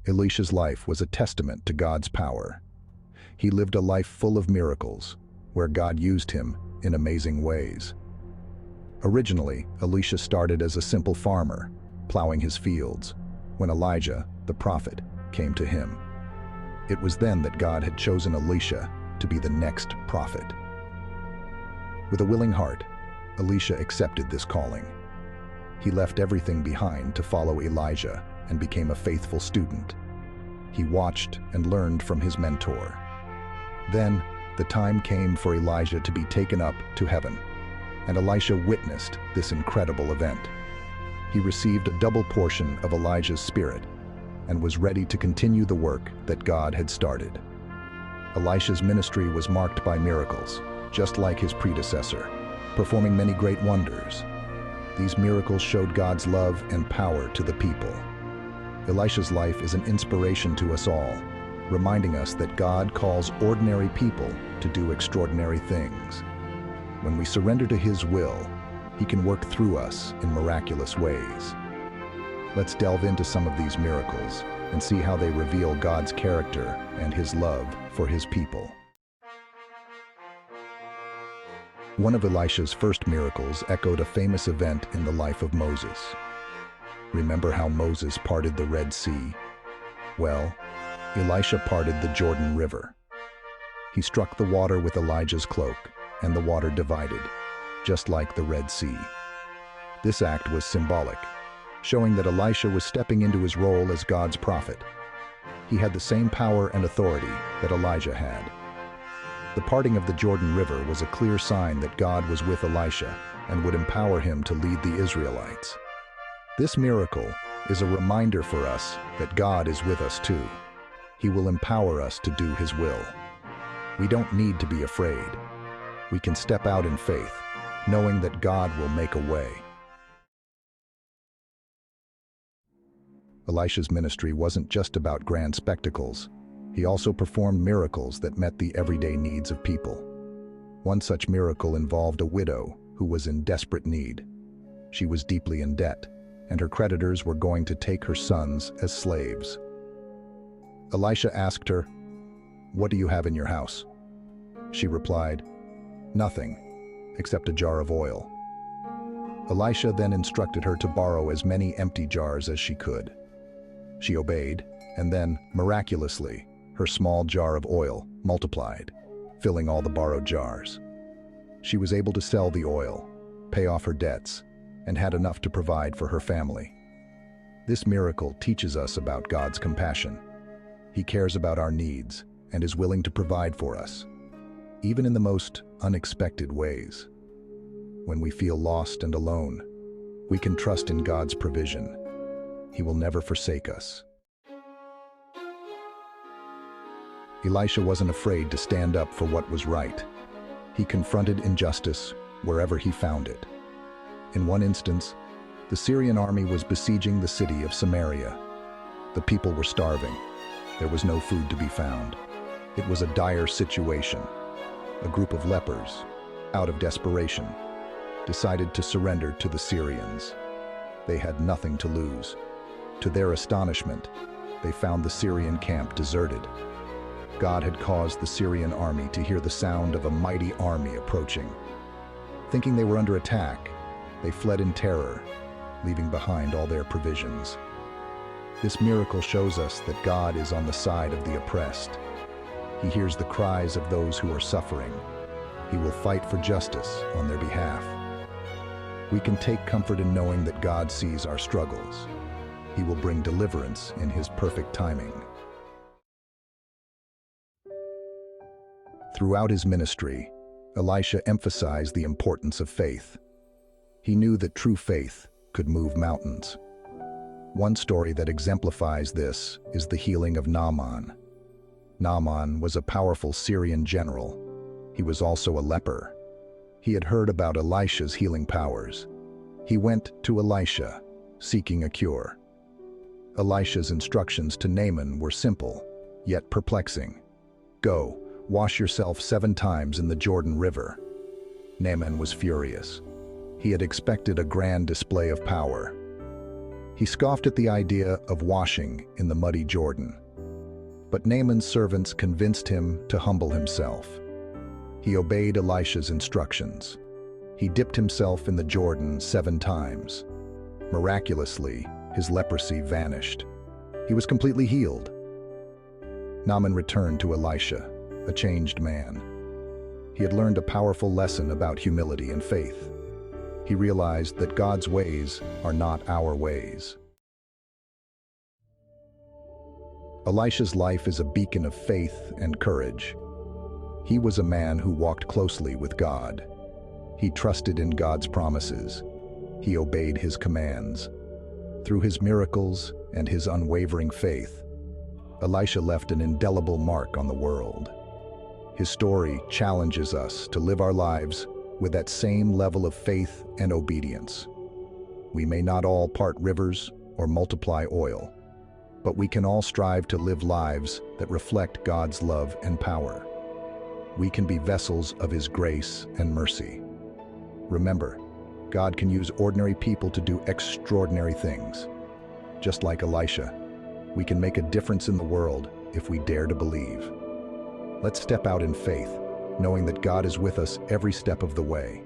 Elisha's life was a testament to God's power. He lived a life full of miracles, where God used him in amazing ways. Originally, Elisha started as a simple farmer, plowing his fields, when Elijah, the prophet, came to him. It was then that God had chosen Elisha to be the next prophet. With a willing heart, Elisha accepted this calling. He left everything behind to follow Elijah and became a faithful student. He watched and learned from his mentor. Then, the time came for Elijah to be taken up to heaven, and Elisha witnessed this incredible event. He received a double portion of Elijah's spirit and was ready to continue the work that God had started. Elisha's ministry was marked by miracles, just like his predecessor, performing many great wonders. These miracles showed God's love and power to the people. Elisha's life is an inspiration to us all, reminding us that God calls ordinary people to do extraordinary things. When we surrender to His will, He can work through us in miraculous ways. Let's delve into some of these miracles and see how they reveal God's character and His love for His people. One of Elisha's first miracles echoed a famous event in the life of Moses. Remember how Moses parted the Red Sea? Well, Elisha parted the Jordan River. He struck the water with Elijah's cloak, and the water divided, just like the Red Sea. This act was symbolic, showing that Elisha was stepping into his role as God's prophet. He had the same power and authority that Elijah had. The parting of the Jordan River was a clear sign that God was with Elisha and would empower him to lead the Israelites. This miracle is a reminder for us that God is with us too. He will empower us to do His will. We don't need to be afraid. We can step out in faith, knowing that God will make a way. Elisha's ministry wasn't just about grand spectacles. He also performed miracles that met the everyday needs of people. One such miracle involved a widow who was in desperate need. She was deeply in debt, and her creditors were going to take her sons as slaves. Elisha asked her, "What do you have in your house?" She replied, "Nothing, except a jar of oil." Elisha then instructed her to borrow as many empty jars as she could. She obeyed, and then, miraculously, her small jar of oil multiplied, filling all the borrowed jars. She was able to sell the oil, pay off her debts, and had enough to provide for her family. This miracle teaches us about God's compassion. He cares about our needs and is willing to provide for us, even in the most unexpected ways. When we feel lost and alone, we can trust in God's provision. He will never forsake us. Elisha wasn't afraid to stand up for what was right. He confronted injustice wherever he found it. In one instance, the Syrian army was besieging the city of Samaria. The people were starving. There was no food to be found. It was a dire situation. A group of lepers, out of desperation, decided to surrender to the Syrians. They had nothing to lose. To their astonishment, they found the Syrian camp deserted. God had caused the Syrian army to hear the sound of a mighty army approaching. Thinking they were under attack, they fled in terror, leaving behind all their provisions. This miracle shows us that God is on the side of the oppressed. He hears the cries of those who are suffering. He will fight for justice on their behalf. We can take comfort in knowing that God sees our struggles. He will bring deliverance in His perfect timing. Throughout his ministry, Elisha emphasized the importance of faith. He knew that true faith could move mountains. One story that exemplifies this is the healing of Naaman. Naaman was a powerful Syrian general. He was also a leper. He had heard about Elisha's healing powers. He went to Elisha, seeking a cure. Elisha's instructions to Naaman were simple, yet perplexing. "Go, wash yourself 7 times in the Jordan River." Naaman was furious. He had expected a grand display of power. He scoffed at the idea of washing in the muddy Jordan. But Naaman's servants convinced him to humble himself. He obeyed Elisha's instructions. He dipped himself in the Jordan 7 times. Miraculously, his leprosy vanished. He was completely healed. Naaman returned to Elisha, a changed man. He had learned a powerful lesson about humility and faith. He realized that God's ways are not our ways. Elisha's life is a beacon of faith and courage. He was a man who walked closely with God. He trusted in God's promises. He obeyed his commands. Through his miracles and his unwavering faith, Elisha left an indelible mark on the world. His story challenges us to live our lives with that same level of faith and obedience. We may not all part rivers or multiply oil, but we can all strive to live lives that reflect God's love and power. We can be vessels of His grace and mercy. Remember, God can use ordinary people to do extraordinary things. Just like Elisha, we can make a difference in the world if we dare to believe. Let's step out in faith, knowing that God is with us every step of the way.